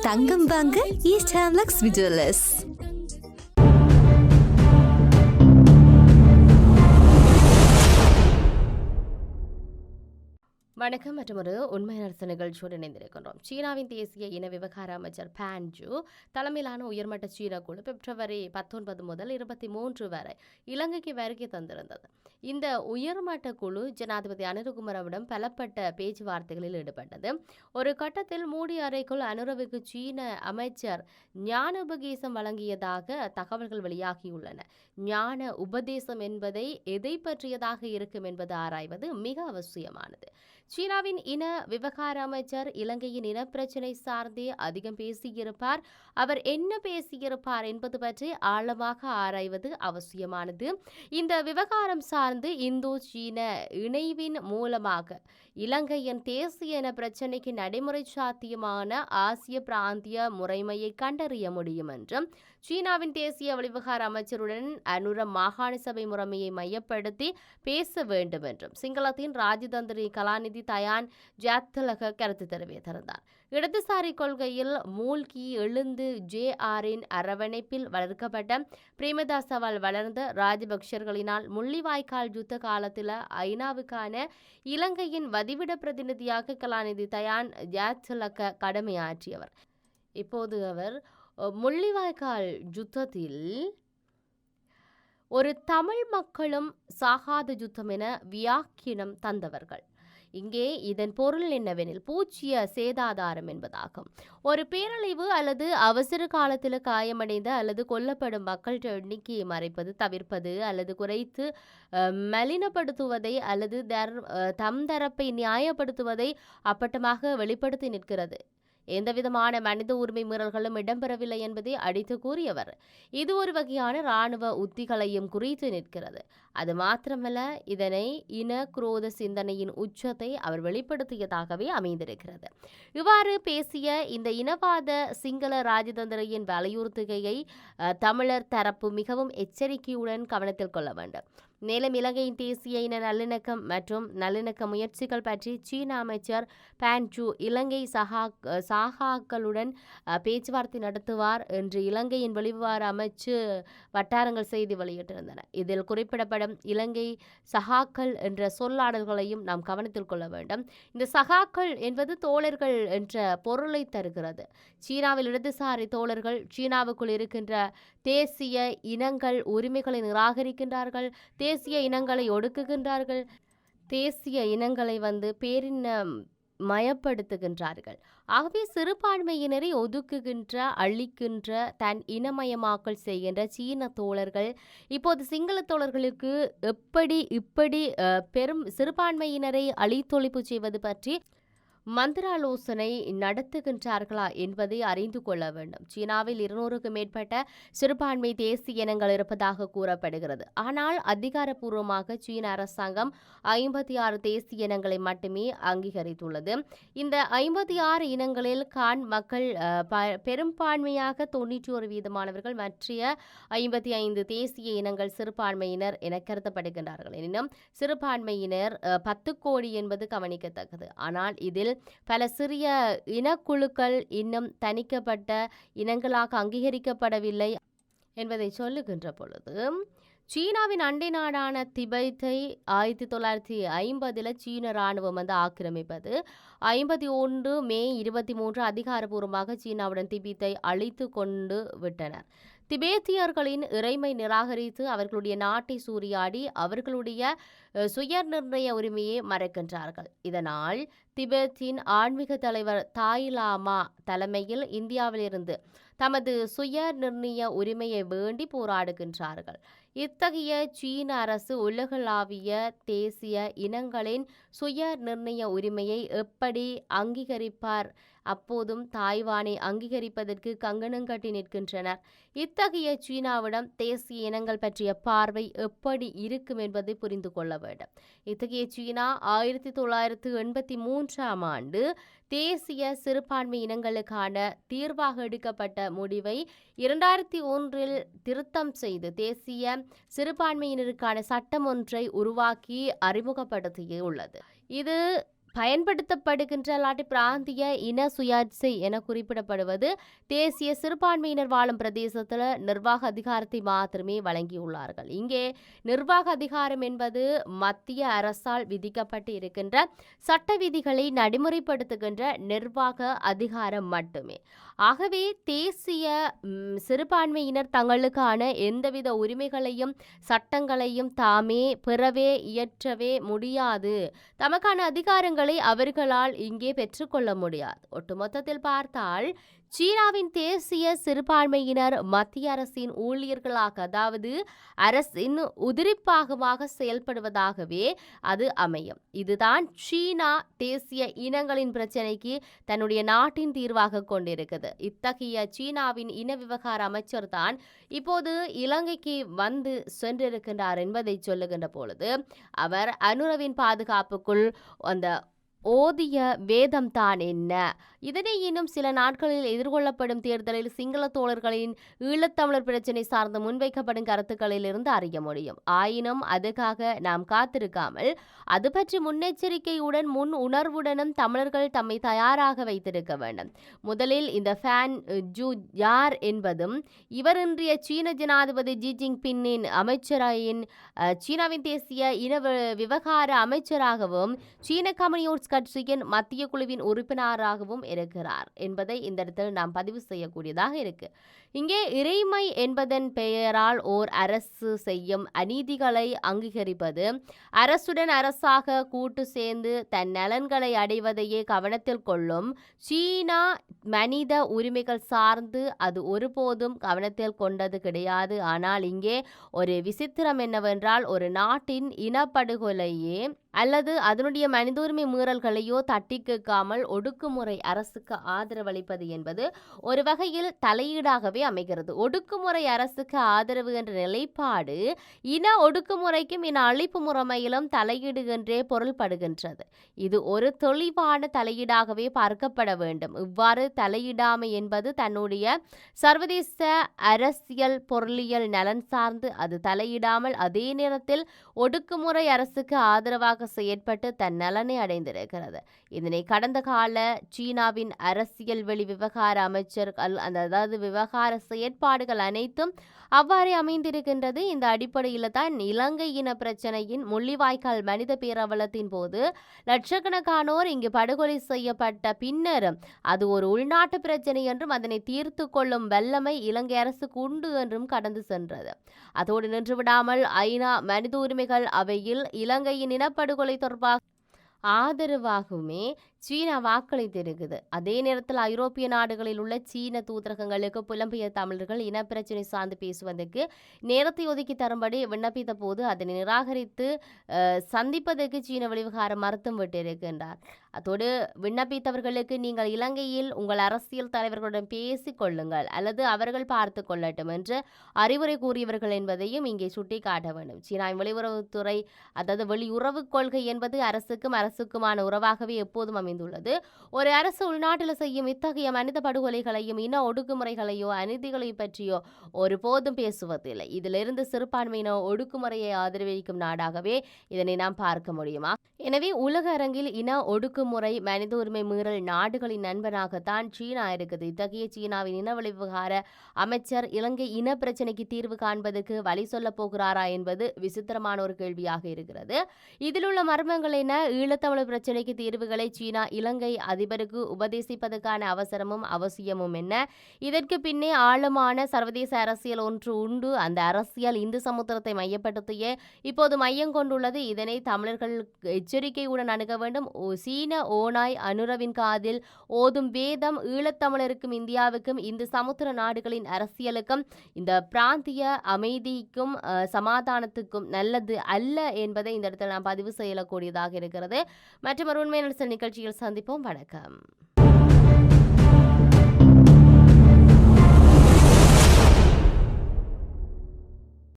தங்கம் வாங்க east Lakshmi jewellers. வணக்கம். மற்றொரு உண்மை அரசு நிகழ்ச்சியோடு இணைந்திருக்கின்றோம். சீனாவின் தேசிய இன விவகார அமைச்சர் பான் ஜூ தலைமையிலான உயர்மட்ட சீன குழு பிப்ரவரி 19 முதல் 23 வரை இலங்கைக்கு வருகை தந்திருந்தது. இந்த உயர்மட்ட குழு ஜனாதிபதி அனுரகுமாரவிடம் பலப்பட்ட பேச்சுவார்த்தைகளில் ஈடுபட்டது. ஒரு கட்டத்தில் மூடிய அறைக்குள் அனுரவுக்கு சீன அமைச்சர் ஞான உபதேசம் வழங்கியதாக தகவல்கள் வெளியாகியுள்ளன. ஞான உபதேசம் என்பதை எதை பற்றியதாக இருக்கும் என்பது ஆராய்வது மிக அவசியமானது. சீனாவின் இன விவகார அமைச்சர் இலங்கையின் இனப்பிரச்சினை சார்ந்தே அதிகம் பேசியிருப்பார். அவர் என்ன பேசியிருப்பார் என்பது பற்றி ஆழமாக ஆராய்வது அவசியமானது. இந்த விவகாரம் சார்ந்து இந்தோ சீன இணைவின் மூலமாக இலங்கையின் தேசிய இன பிரச்சினைக்கு நடைமுறை சாத்தியமான ஆசிய பிராந்திய முறைமையை கண்டறிய முடியும் என்றும் சீனாவின் தேசிய வெளிவிவகார அமைச்சருடன் அனுர மாகாண சபை முறைமையை மையப்படுத்தி பேச வேண்டும் என்றும் சிங்களத்தின் ராஜதந்திரி கலாநிதி தயான் ஜாத்தலக கருத்து தெரிவித்திருந்தார். இடதுசாரி கொள்கையில் மூழ்கி எழுந்து JRஇன் அரவணைப்பில் வளர்க்கப்பட்ட பிரேமதாசவால் வளர்ந்த ராஜபக்சர்களினால் முள்ளிவாய்க்கால் யுத்த காலத்தில் ஐநாவுக்கான இலங்கையின் வதிவிட பிரதிநிதியாக கலாநிதி தயான் ஜாத்தலக கடமையாற்றியவர். இப்போது அவர் முள்ளிவாய்க்கால் யுத்தத்தில் ஒரு தமிழ் மக்களும் சாகாத யுத்தம் என வியாக்கியம் தந்தவர்கள். இங்கே இதன் பொருள் என்னவெனில் பூச்சிய சேதாதாரம் என்பதாகும். ஒரு பேரழிவு அல்லது அவசர காலத்தில் காயமடைந்த அல்லது கொல்லப்படும் மக்கள் எண்ணிக்கையை மறைப்பது, தவிர்ப்பது அல்லது குறைத்து மலினப்படுத்துவதை அல்லது தம் தரப்பை நியாயப்படுத்துவதை அப்பட்டமாக வெளிப்படுத்தி நிற்கிறது. எந்தவிதமான மனித உரிமை மீறல்களும் இடம்பெறவில்லை என்பதை அடித்து கூறியவர். இது ஒரு வகையான இராணுவ உத்திகளையும் குறித்து நிற்கிறது. அது மாத்திரமல்ல, இதனை இன குரோத சிந்தனையின் உச்சத்தை அவர் வெளிப்படுத்தியதாகவே அமைந்திருக்கிறது. இவ்வாறு பேசிய இந்த இனவாத சிங்கள ராஜதந்திரியின் வலியுறுத்துகையை தமிழர் தரப்பு மிகவும் எச்சரிக்கையுடன் கவனத்தில் கொள்ள வேண்டும். மேலும் இலங்கையின் தேசிய இன நல்லிணக்கம் மற்றும் நல்லிணக்க முயற்சிகள் பற்றி சீன அமைச்சர் பான் ஜூ இலங்கை சகாக்களுடன் பேச்சுவார்த்தை நடத்துவார் என்று இலங்கையின் வெளிவிவகார அமைச்சு வட்டாரங்கள் செய்தி வெளியிட்டிருந்தன. இதில் குறிப்பிடப்படும் இலங்கை சகாக்கள் என்ற சொல்லாடல்களையும் நாம் கவனத்தில் கொள்ள வேண்டும். இந்த சகாக்கள் என்பது தோழர்கள் என்ற பொருளை தருகிறது. சீனாவில் இடதுசாரி தோழர்கள் சீனாவுக்குள் இருக்கின்ற தேசிய இனங்கள் உரிமைகளை நிராகரிக்கின்றார்கள், தேசிய இனங்களை ஒடுக்குகின்றார்கள், தேசிய இனங்களை பேரின மயப்படுத்துகின்றார்கள். ஆகவே சிறுபான்மையினரை ஒதுக்குகின்ற, அழிக்கின்ற, தன் இனமயமாக்கல் செய்கின்ற சீன தோழர்கள் இப்போது சிங்கள தோழர்களுக்கு இப்படி பெரும் சிறுபான்மையினரை அழித்தொழிப்பு செய்வது பற்றி மந்திராலோசனை நடத்துகின்றார்களா என்பதை அறிந்து கொள்ள வேண்டும். சீனாவில் 200க்கும் மேற்பட்ட சிறுபான்மை தேசிய இனங்கள் இருப்பதாக கூறப்படுகிறது. ஆனால் அதிகாரப்பூர்வமாக சீன அரசாங்கம் 56 தேசிய இனங்களை மட்டுமே அங்கீகரித்துள்ளது. இந்த 56 இனங்களில் கான் மக்கள் பெரும்பான்மையாக 91% மற்ற 55 தேசிய இனங்கள் சிறுபான்மையினர் என கருதப்படுகின்றார்கள். எனினும் சிறுபான்மையினர் 10 கோடி என்பது கவனிக்கத்தக்கது. ஆனால் இதில் பல சிறிய இனக்குழுக்கள் இன்னும் தணிக்கப்பட்ட இனங்களாக அங்கீகரிக்கப்படவில்லை என்பதை சொல்லுகின்ற பொழுது, சீனாவின் அண்டை நாடான திபெத்தை 1950 சீன இராணுவம் ஆக்கிரமிப்பது, 51 மே 23 அதிகாரப்பூர்வமாக சீனாவுடன் திபெத்தை அழித்து கொண்டு விட்டனர். திபேத்தியர்களின் இறைமை நிராகரித்து அவர்களுடைய நாட்டை சூறையாடி அவர்களுடைய சுய நிர்ணய உரிமையை மறைக்கின்றார்கள். இதனால் திபெத்தின் ஆன்மீக தலைவர் தாய் லாமா தலைமையில் இந்தியாவிலிருந்து தமது சுய நிர்ணய உரிமையை வேண்டி போராடுகின்றார்கள். இத்தகைய சீன அரசு உலகளாவிய தேசிய இனங்களின் சுய நிர்ணய உரிமையை எப்படி அங்கீகரிப்பார்? அப்போதும் தாய்வானை அங்கீகரிப்பதற்கு கங்கணம் கட்டி நிற்கின்றனர். இத்தகைய சீனாவிடம் தேசிய இனங்கள் பற்றிய பார்வை எப்படி இருக்கும் என்பதை புரிந்து கொள்ள வேண்டும். இத்தகைய சீனா 1983ஆம் ஆண்டு தேசிய சிறுபான்மை இனங்களுக்கான தீர்வாக எடுக்கப்பட்ட முடிவை 2001 திருத்தம் செய்து தேசிய சிறுபான்மையினருக்கான சட்டம் ஒன்றை உருவாக்கி அறிமுகப்படுத்தியுள்ளது. இது பயன்படுத்தப்படுகின்ற அல்லாட்டி பிராந்திய இன சுயாட்சி என குறிப்பிடப்படுவது தேசிய சிறுபான்மையினர் வாழும் பிரதேசத்தில் நிர்வாக அதிகாரத்தை மாத்திரமே வழங்கியுள்ளார்கள். இங்கே நிர்வாக அதிகாரம் என்பது மத்திய அரசால் விதிக்கப்பட்டு இருக்கின்ற சட்ட விதிகளை நடைமுறைப்படுத்துகின்ற நிர்வாக அதிகாரம் மட்டுமே. ஆகவே தேசிய சிறுபான்மையினர் தங்களுக்கான எந்தவித உரிமைகளையும் சட்டங்களையும் தாமே பெறவே இயற்றவே முடியாது. தமக்கான அதிகாரங்களை அவர்களால் இங்கே பெற்றுக்கொள்ள முடியாது. ஒட்டுமொத்தத்தில் பார்த்தால் சீனாவின் தேசிய சிறுபான்மையினர் மத்திய அரசின் ஊழியர்களாக, அதாவது அரசின் உதிரிப்பாகமாக செயல்படுவதாகவே அது அமையும். இதுதான் சீனா தேசிய இனங்களின் பிரச்சனைக்கு தன்னுடைய நாட்டின் தீர்வாக கொண்டிருக்கிறது. இத்தகைய சீனாவின் இன விவகார அமைச்சர் தான் இப்போது இலங்கைக்கு வந்து சென்றிருக்கின்றார் என்பதை சொல்லுகின்ற பொழுது அவர் அனுரவின் பாதுகாப்புக்குள் அந்த ஓதிய வேதம் தான் என்ன, இதனை இன்னும் சில நாட்களில் எதிர்கொள்ளப்படும் தேர்தலில் சிங்கள தோழர்களின் ஈழத்தமிழர் பிரச்சினை சார்ந்து முன்வைக்கப்படும் கருத்துக்களில் இருந்து அறிய முடியும். ஆயினும் அதுக்காக நாம் காத்திருக்காமல் அது பற்றி முன்னெச்சரிக்கையுடன் முன் உணர்வுடனும் தமிழர்கள் தம்மை தயாராக வைத்திருக்க வேண்டும். முதலில் இந்த ஃபேன் ஜூ யார் என்பதும் இவர் இன்றைய சீன ஜனாதிபதி ஜி ஜின்பிங்கின் அமைச்சரின் சீனாவின் தேசிய இன விவகார அமைச்சராகவும் சீன கம்யூனிஸ்ட் கட்சியின் மத்திய குழுவின் உறுப்பினராகவும் இருக்கிறார் என்பதை இந்த இடத்தில் நாம் பதிவு செய்யக்கூடியதாக இருக்கு. இங்கே இறைமை என்பதன் பெயரால் ஓர் அரசு செய்யும் அநீதிகளை அங்கீகரிப்பது, அரசுடன் அரசாக கூட்டு சேர்ந்து தன் நலன்களை அடைவதையே கவனத்தில் கொள்ளும் சீனா மனித உரிமைகள் சார்ந்து அது ஒருபோதும் கவனத்தில் கொண்டது கிடையாது. ஆனால் இங்கே ஒரு விசித்திரம் என்னவென்றால், ஒரு நாட்டின் இனப்படுகொலையே அல்லது அதனுடைய மனித உரிமை மீறல்களையோ தட்டி கேட்காமல் ஒடுக்குமுறை அரசுக்கு ஆதரவளிப்பது என்பது ஒரு வகையில் தலையீடாகவே அமைகிறது. ஒடுக்குமுறை அரசுக்கு ஆதரவு என்ற நிலைப்பாடு இன ஒடுக்குமுறைக்கும் இன அழிப்பு முறைமையிலும் தலையீடு என்றே பொருள்படுகின்றது. இது ஒரு தெளிவான தலையீடாகவே பார்க்கப்பட வேண்டும். இவ்வாறு தலையிடாமை என்பது தன்னுடைய சர்வதேச அரசியல் பொருளியல் நலன் சார்ந்து அது தலையிடாமல் அதே நேரத்தில் ஒடுக்குமுறை அரசுக்கு ஆதரவாக செயற்பட்டு தன் நலனை அடைந்திருக்கிறது. இதனை கடந்த கால சீனாவின் அரசியல் வெளி விவகார அமைச்சர்கள் அதாவது விவகார செயற்பாடுகள் அனைத்தும் அவ்வாறே அமைந்திருக்கின்றது. இந்த அடிப்படையில் தான் இலங்கை இன பிரச்சனையின் முள்ளிவாய்க்கால் மனித பேரவலத்தின் போது லட்சக்கணக்கானோர் இங்கு படுகொலை செய்யப்பட்ட பின்னரும் அது ஒரு உள்நாட்டு பிரச்சனை என்றும் அதனை தீர்த்து கொள்ளும் வல்லமை இலங்கை அரசுக்கு உண்டு என்றும் கடந்து சென்றது. அதோடு நின்றுவிடாமல் ஐநா மனித உரிமைகள் அவையில் இலங்கையின் இனப்படுகொலை தொடர்பாக ஆதரவாகவுமே சீனா வாக்களித்திருக்குது. அதே நேரத்தில் ஐரோப்பிய நாடுகளில் உள்ள சீன தூதரகங்களுக்கு புலம்பெயர் தமிழர்கள் இனப்பிரச்சனை சார்ந்து பேசுவதற்கு நேரத்தை ஒதுக்கி தரும்படி விண்ணப்பித்த போது அதனை நிராகரித்து சந்திப்பதற்கு சீன வெளிவிகாரம் மறுத்தும் விட்டிருக்கின்றார். அதோடு விண்ணப்பித்தவர்களுக்கு நீங்கள் இலங்கையில் உங்கள் அரசியல் தலைவர்களுடன் பேசிக் கொள்ளுங்கள் அல்லது அவர்கள் பார்த்து கொள்ளட்டும் என்று அறிவுரை கூறியவர்கள் என்பதையும் இங்கே சுட்டிக்காட்ட வேண்டும். சீனாவின் வெளியுறவுத்துறை அதாவது வெளியுறவு கொள்கை என்பது அரசுக்குமான உறவாகவே எப்போதும் அமைந்துள்ளது. ஒரு அரசு உள்நாட்டில் செய்யும் இத்தகைய மனித படுகொலைகளையும் இன ஒடுக்குமுறைகளையோ அநீதிகளையும் பற்றியோ ஒருபோதும் பேசுவதில்லை. இதிலிருந்து சிறுபான்மையின ஒடுக்குமுறையை ஆதரவிக்கும் நாடாகவே இதனை நாம் பார்க்க முடியுமா? எனவே உலக அரங்கில் இன ஒடுக்குமுறை மனித உரிமை மீறல் நாடுகளின் நண்பனாகத்தான் சீனா இருக்குது. இத்தகைய சீனாவின் இன விவகார அமைச்சர் இலங்கை இன பிரச்சனைக்கு தீர்வு காண்பதற்கு வழி சொல்ல போகிறாரா என்பது விசித்திரமான ஒரு கேள்வியாக இருக்கிறது. இதில் உள்ள மர்மங்கள் என்ன? ஈழத்தமிழர் பிரச்சனைக்கு தீர்வுகளை சீனா இலங்கை அதிபருக்கு உபதேசிப்பதற்கான அவசியமும் என்ன? இதற்கு பின்னே ஆழமான சர்வதேச அரசியல் ஒன்று உண்டு. அந்த அரசியல் இந்து சமுத்திரத்தை மையப்படுத்தியே இப்போது மையம் கொண்டுள்ளது. இதனை தமிழர்கள் எச்சரிக்கையுடன் அணுக வேண்டும். சீன ஓநாய் அனுரவின் காதில் ஓதும் வேதம் ஈழத்தமிழருக்கும் இந்தியாவுக்கும் இந்து சமுத்திர நாடுகளின் அரசியலுக்கும் இந்த பிராந்திய அமைதிக்கும் சமாதானத்துக்கும் நல்லது அல்ல என்பதை இந்த இடத்தில் நாம் பதிவு செய்யக்கூடியதாக இருக்கிறது. மற்றும் ஒரு உண்மை நிகழ்ச்சியில் சந்திப்போம். வணக்கம்.